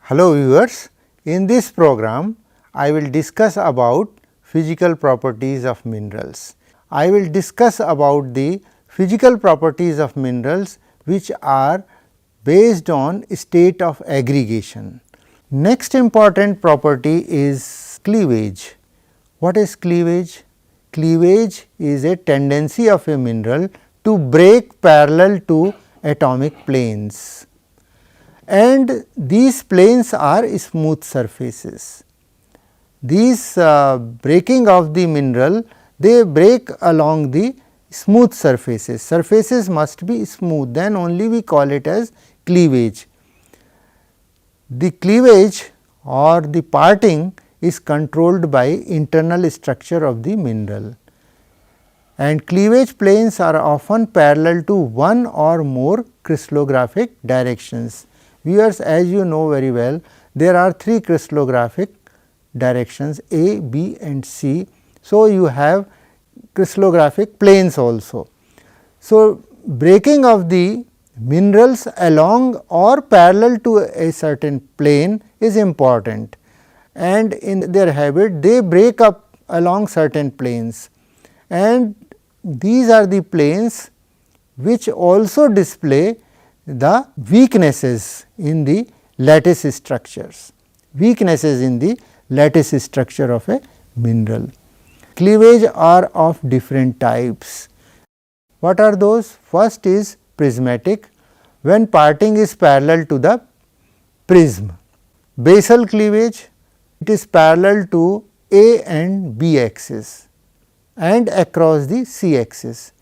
Hello viewers, in this program I will discuss about physical properties of minerals. I will discuss about the physical properties of minerals which are based on state of aggregation. Next important property is cleavage. What is cleavage? Cleavage is a tendency of a mineral to break parallel to atomic planes, and these planes are smooth surfaces. These breaking of the mineral, they break along the smooth surfaces. Surfaces must be smooth, then only we call it as cleavage. The cleavage or the parting is controlled by internal structure of the mineral, and cleavage planes are often parallel to one or more crystallographic directions. Viewers, as you know very well, there are three crystallographic directions A, B and C. So, you have crystallographic planes also. So, breaking of the minerals along or parallel to a certain plane is important, and in their habit they break up along certain planes, and these are the planes which also display the weaknesses in the lattice structures, weaknesses in the lattice structure of a mineral. Cleavage are of different types. What are those? First is prismatic, when parting is parallel to the prism. Basal cleavage, it is parallel to A and B axis and across the C axis.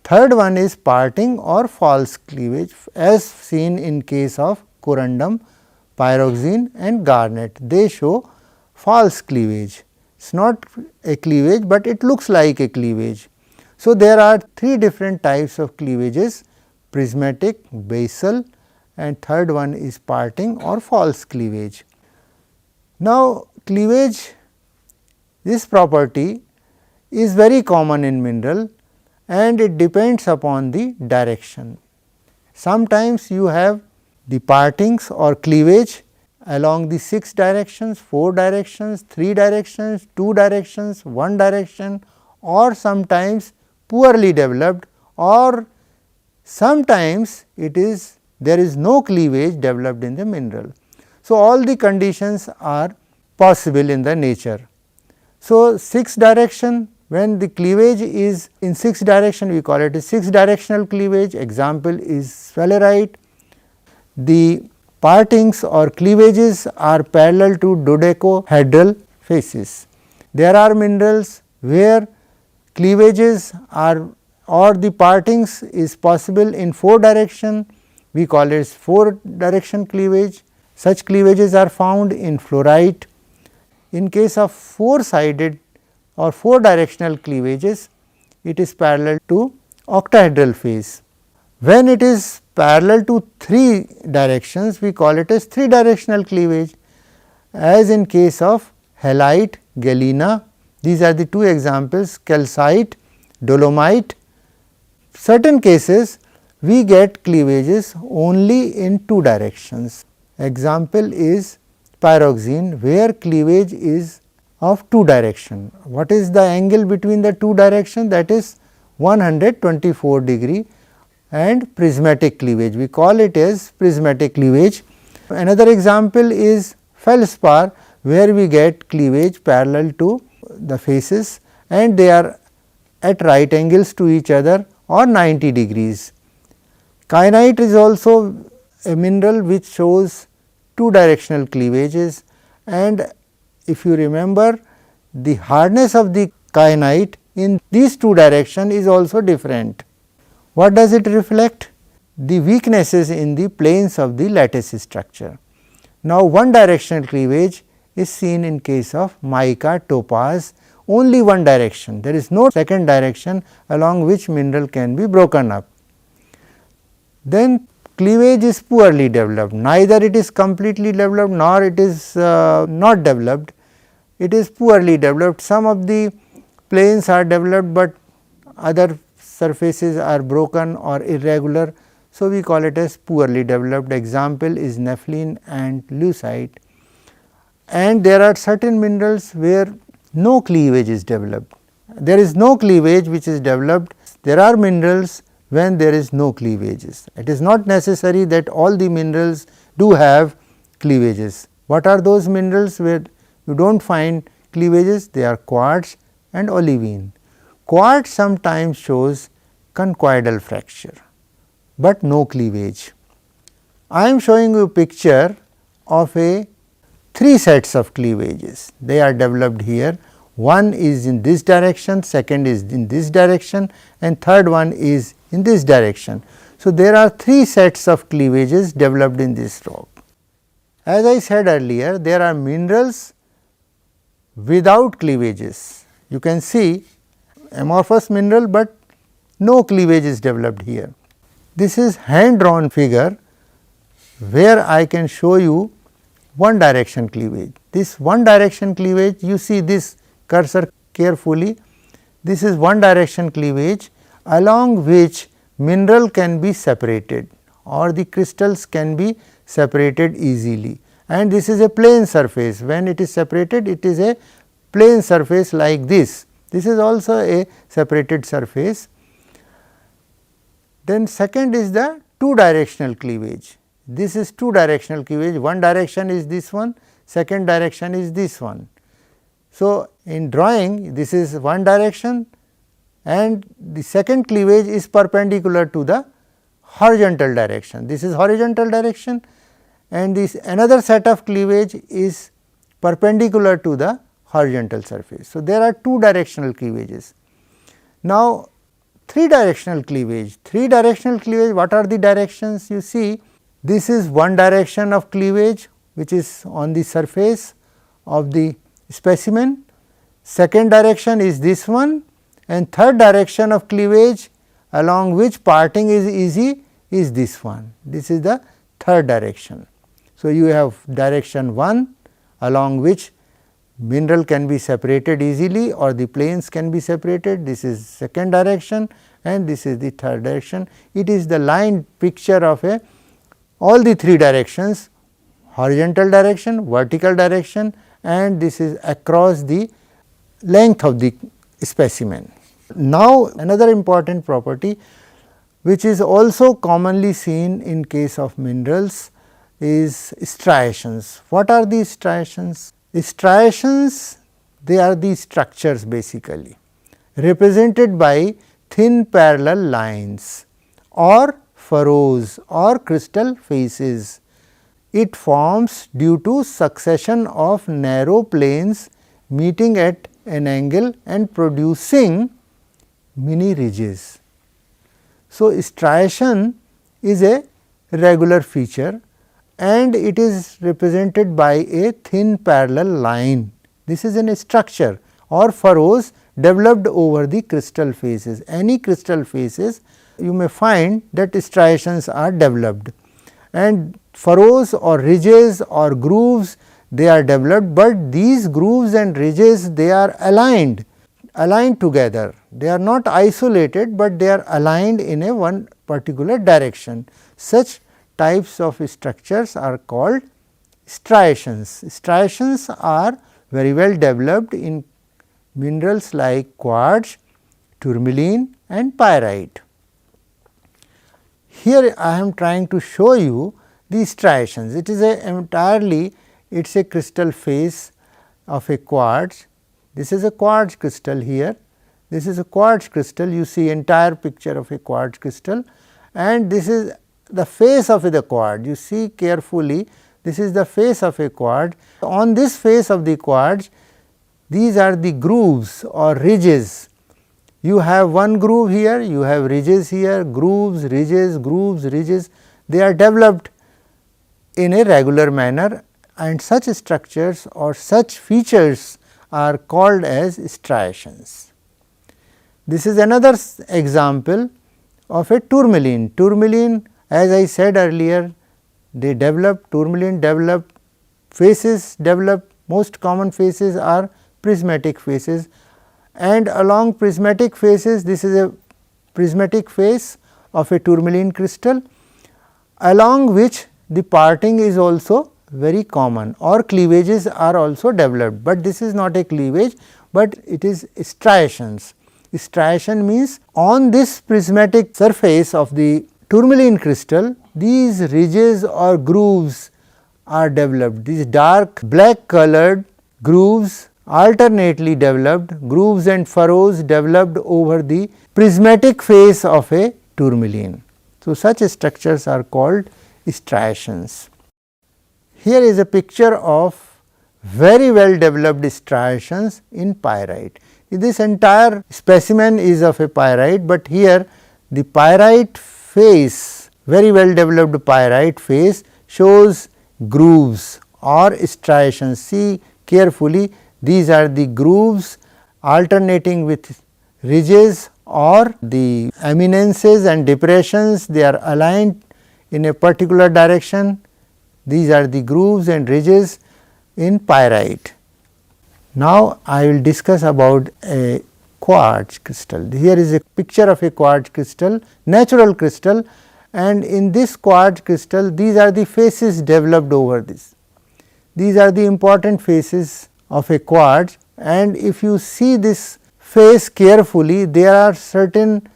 Third one is parting or false cleavage, as seen in case of corundum, pyroxene and garnet. They show false cleavage. It is not a cleavage, but it looks like a cleavage. So, there are three different types of cleavages: prismatic, basal, and third one is parting or false cleavage. Now, cleavage, this property is very common in mineral, and it depends upon the direction. Sometimes you have the partings or cleavage along the 6 directions, 4 directions, 3 directions, 2 directions, 1 direction, or sometimes poorly developed, or sometimes it is there is no cleavage developed in the mineral. So, all the conditions are possible in the nature. So, 6 direction, when the cleavage is in 6 direction, we call it a 6 directional cleavage. Example is sphalerite. The partings or cleavages are parallel to dodecahedral faces. There are minerals where cleavages are or the partings is possible in 4 direction, we call it 4 direction cleavage. Such cleavages are found in fluorite. In case of 4 sided or 4 directional cleavages, it is parallel to octahedral phase. When it is parallel to 3 directions, we call it as 3 directional cleavage, as in case of halite, galena. These are the 2 examples, calcite, dolomite. Certain cases we get cleavages only in 2 directions. Example is pyroxene, where cleavage is of 2 direction. What is the angle between the 2 direction? That is 124 degree, and prismatic cleavage, we call it as prismatic cleavage. Another example is feldspar, where we get cleavage parallel to the faces and they are at right angles to each other or 90 degrees. Kyanite is also a mineral which shows 2 directional cleavages, and if you remember, the hardness of the kyanite in these 2 directions is also different. What does it reflect? The weaknesses in the planes of the lattice structure. Now, one directional cleavage is seen in case of mica, topaz, only one direction. There is no second direction along which mineral can be broken up. Then cleavage is poorly developed, neither it is completely developed nor it is not developed, it is poorly developed. Some of the planes are developed, but other surfaces are broken or irregular. So, we call it as poorly developed. Example is nepheline and leucite. And there are certain minerals where no cleavage is developed. There is no cleavage which is developed. There are minerals when there is no cleavages. It is not necessary that all the minerals do have cleavages. What are those minerals where you do not find cleavages? They are quartz and olivine. Quartz sometimes shows conchoidal fracture, but no cleavage. I am showing you a picture of three sets of cleavages. They are developed here. One is in this direction, second is in this direction, and third one is in this direction. So, there are three sets of cleavages developed in this rock. As I said earlier, there are minerals without cleavages. You can see amorphous mineral, but no cleavage is developed here. This is hand drawn figure where I can show you one direction cleavage. This one direction cleavage, you see this cursor carefully. This is one direction cleavage along which mineral can be separated or the crystals can be separated easily, and this is a plane surface. When it is separated, it is a plane surface like this. This is also a separated surface. Then second is the two directional cleavage. This is two directional cleavage. One direction is this one, second direction is this one. So, in drawing, this is one direction and the second cleavage is perpendicular to the horizontal direction. This is horizontal direction and this another set of cleavage is perpendicular to the horizontal surface. So, there are two directional cleavages. Now, three directional cleavage. Three directional cleavage, what are the directions? You see, this is one direction of cleavage which is on the surface of the specimen, second direction is this one, and third direction of cleavage along which parting is easy is this one. This is the third direction. So, you have direction 1 along which mineral can be separated easily or the planes can be separated. This is second direction and this is the third direction. It is the line picture of all the three directions, horizontal direction, vertical direction, and this is across the length of the specimen. Now, another important property which is also commonly seen in case of minerals is striations. What are these striations? Striations, they are the structures basically represented by thin parallel lines or furrows or crystal faces. It forms due to succession of narrow planes meeting at an angle and producing mini ridges. So, striation is a regular feature and it is represented by a thin parallel line. This is a structure or furrows developed over the crystal faces. Any crystal faces you may find that striations are developed, and furrows or ridges or grooves, they are developed, but these grooves and ridges, they are aligned together. They are not isolated, but they are aligned in a one particular direction. Such types of structures are called striations. Striations are very well developed in minerals like quartz, tourmaline and pyrite. Here I am trying to show you the striations. It is entirely, it is a crystal face of a quartz. This is a quartz crystal here. This is a quartz crystal. You see entire picture of a quartz crystal, and this is the face of the quartz. You see carefully, this is the face of a quartz. On this face of the quartz, these are the grooves or ridges. You have one groove here, you have ridges here, grooves, ridges, they are developed in a regular manner, and such structures or such features are called as striations. This is another example of a tourmaline. Tourmaline, as I said earlier, they develop, tourmaline develop, faces develop, most common faces are prismatic faces, and along prismatic faces, this is a prismatic face of a tourmaline crystal, along which the parting is also very common, or cleavages are also developed, but this is not a cleavage, but it is striations. Striation means on this prismatic surface of the tourmaline crystal, these ridges or grooves are developed. These dark black colored grooves alternately developed, grooves and furrows developed over the prismatic face of a tourmaline. So, such structures are called striations. Here is a picture of very well developed striations in pyrite. This entire specimen is of a pyrite, but here the pyrite face, very well developed pyrite face shows grooves or striations. See carefully, these are the grooves alternating with ridges or the eminences and depressions, they are aligned in a particular direction. These are the grooves and ridges in pyrite. Now, I will discuss about a quartz crystal. Here is a picture of a quartz crystal, natural crystal, and in this quartz crystal these are the faces developed over this. These are the important faces of a quartz, and if you see this face carefully, there are certain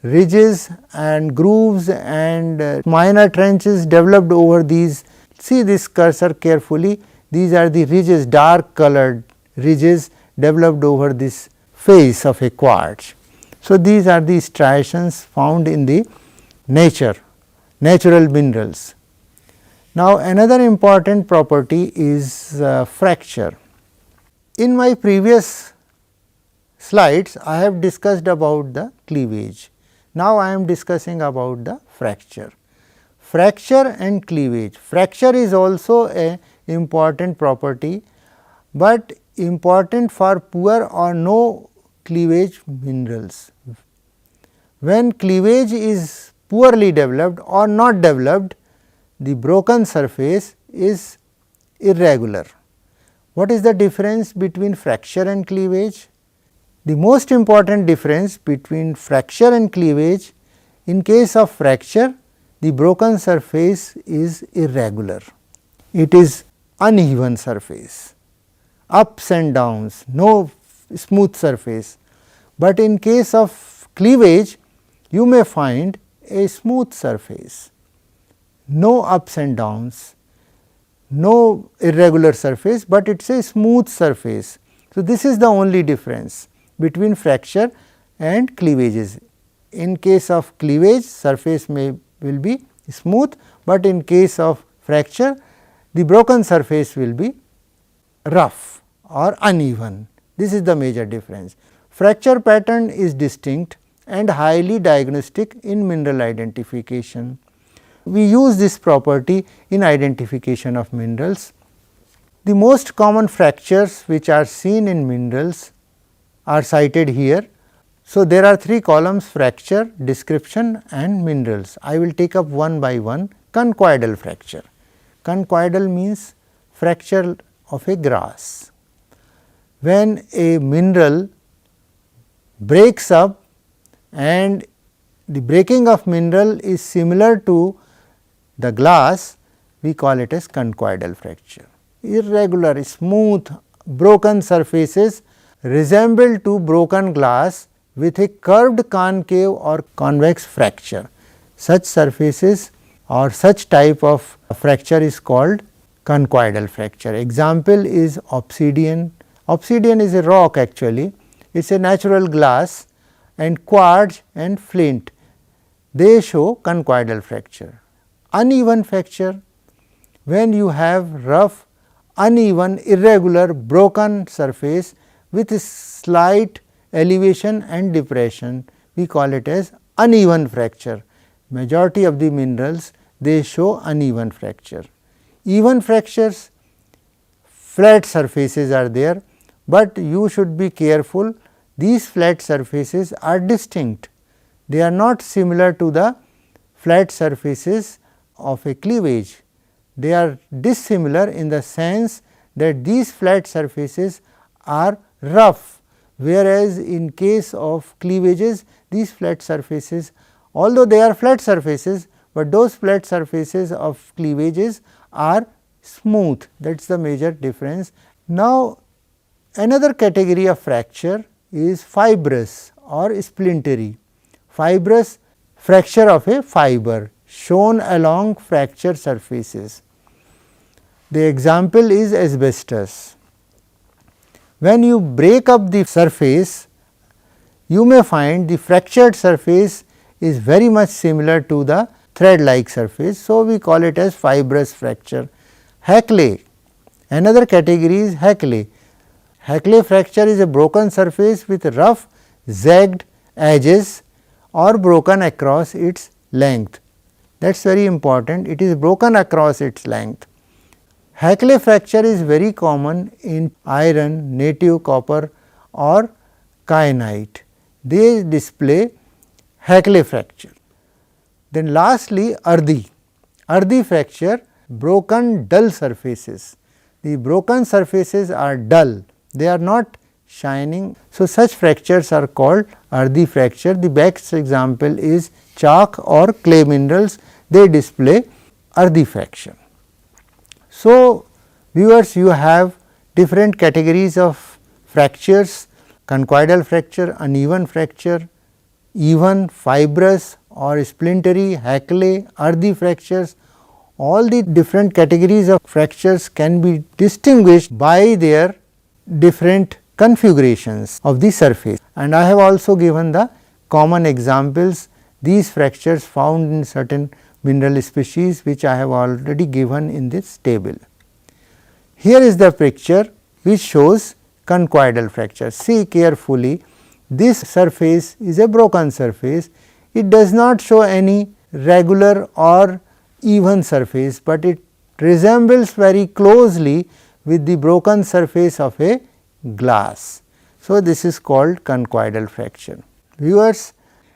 ridges and grooves and minor trenches developed over these. See this cursor carefully, these are the ridges, dark colored ridges developed over this face of a quartz. So, these are the striations found in the natural minerals. Now, another important property is fracture. In my previous slides, I have discussed about the cleavage. Now, I am discussing about the fracture. Fracture and cleavage. Fracture is also a important property, but important for poor or no cleavage minerals. When cleavage is poorly developed or not developed, the broken surface is irregular. What is the difference between fracture and cleavage? The most important difference between fracture and cleavage, in case of fracture, the broken surface is irregular. It is uneven surface, ups and downs, no smooth surface. But in case of cleavage, you may find a smooth surface, no ups and downs, no irregular surface, but it is a smooth surface. So, this is the only difference between fracture and cleavages. In case of cleavage, surface will be smooth, but in case of fracture, the broken surface will be rough or uneven. This is the major difference. Fracture pattern is distinct and highly diagnostic in mineral identification. We use this property in identification of minerals. The most common fractures which are seen in minerals are cited here. So, there are 3 columns: fracture, description and minerals. I will take up one by one. Conchoidal fracture. Conchoidal means fracture of a grass. When a mineral breaks up and the breaking of mineral is similar to the glass, we call it as conchoidal fracture. Irregular, smooth, broken surfaces resemble to broken glass with a curved concave or convex fracture. Such surfaces or such type of fracture is called conchoidal fracture. Example is obsidian. Obsidian is a rock actually, it is a natural glass, and quartz and flint, they show conchoidal fracture. Uneven fracture, when you have rough, uneven, irregular, broken surface with a slight elevation and depression, we call it as uneven fracture. Majority of the minerals, they show uneven fracture. Even fractures, flat surfaces are there, but you should be careful, these flat surfaces are distinct. They are not similar to the flat surfaces of a cleavage. They are dissimilar in the sense that these flat surfaces are rough, whereas in case of cleavages, these flat surfaces, although they are flat surfaces, but those flat surfaces of cleavages are smooth, that is the major difference. Now, another category of fracture is fibrous or splintery. Fibrous fracture of a fiber shown along fracture surfaces. The example is asbestos. When you break up the surface, you may find the fractured surface is very much similar to the thread like surface. So, we call it as fibrous fracture. Hackley, another category is Hackley. Hackley fracture is a broken surface with rough zagged edges or broken across its length. That is very important, it is broken across its length. Hackley fracture is very common in iron, native copper or kyanite. They display Hackley fracture. Then lastly, earthy. Earthy fracture, broken dull surfaces. The broken surfaces are dull, they are not shining. So, such fractures are called earthy fracture. The best example is chalk or clay minerals, they display earthy fracture. So, viewers, you have different categories of fractures: conchoidal fracture, uneven fracture, even, fibrous or splintery, Hackley, earthy fractures. All the different categories of fractures can be distinguished by their different configurations of the surface, and I have also given the common examples, these fractures found in certain mineral species which I have already given in this table. Here is the picture which shows conchoidal fracture. See carefully, this surface is a broken surface, it does not show any regular or even surface, but it resembles very closely with the broken surface of a glass. So, this is called conchoidal fracture. Viewers,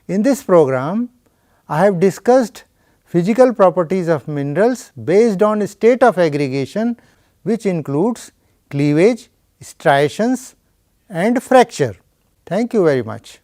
in this program I have discussed physical properties of minerals based on state of aggregation, which includes cleavage, striations and fracture. Thank you very much.